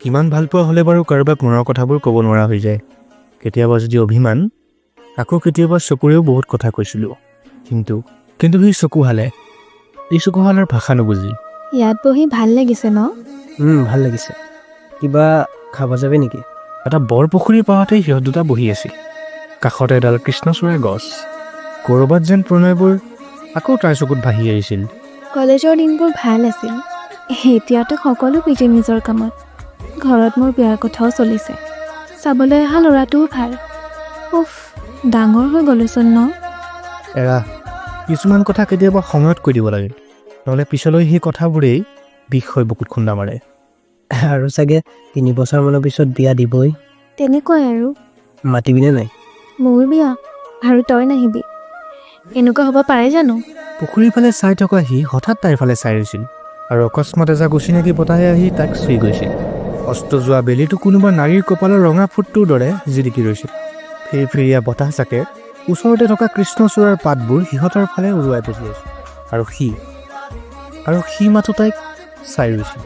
কিমান ভাল পোৱা হ'লে বাৰু কাৰোবাক মনৰ কথাবোৰ ক'ব নোৱাৰা হৈ যায়। কেতিয়াবা যদি অভিমান, আকৌ কেতিয়াবা চকুৰেও বহুত কথা কৈছিলোঁ। কিন্তু সি চকু হালে। এই চকু হালাৰ ভাষা নুবুজি। ইয়াত বহি ভাল লাগিছে ন? ভাল লাগিছে। কিবা খাব যাবি নেকি? এটা বৰ পুখুৰীৰ পাৰতেই সিহঁত দুটা বহি আছিল। কাষতে এডাল কৃষ্ণচূড়াৰ গছ। ক'ৰবাত যেন প্ৰণয়বোৰ আকৌ তাৰ চকুত ভাহি আহিছিল। কলেজৰ দিনবোৰ ভাল আছিল। এতিয়াতো সকলো বিজি নিজৰ কামত। ঘৰত মোৰ বিয়াৰ কথাও চলিছে। চাবলৈ অহা ল'ৰাটোও ভাল। উফ, ডাঙৰ হৈ গ'লোচোন ন? এৰা, কিছুমান কথা কেতিয়াবা সময়ত কৈ দিব লাগে, নহ'লে পিছলৈ সেই কথাবোৰেই বিষ হৈ বুকুত খুন্দা মাৰে। আৰু চাগে 3 বছৰমানৰ পিছত বিয়া দিবই। তেনেকুৱাই আৰু। মাতিবিনে নাই? মোৰ বিয়া আৰু তই নাহিবি, এনেকুৱা হ'ব পাৰে জানো? পুখুৰীৰ ফালে চাই থকা সি হঠাৎ তাইৰ ফালে চাই ৰৈছিল, আৰু অকস্মাত এজাক অচিনাকি বতাহে আহি তাক চুই গৈছিল। অস্ত যোৱা বেলিটো কোনোবা নাৰীৰ কপালৰ ৰঙা ফুটটোৰ দৰে জিলিকি ৰৈছিল। ফিৰফিৰীয়া বতাহজাকে ওচৰতে থকা কৃষ্ণচূড়াৰ পাতবোৰ সিহঁতৰ ফালে উৰুৱাই পঠিয়াইছিল, আৰু সি মাথো তাইক চাই ৰৈছিল।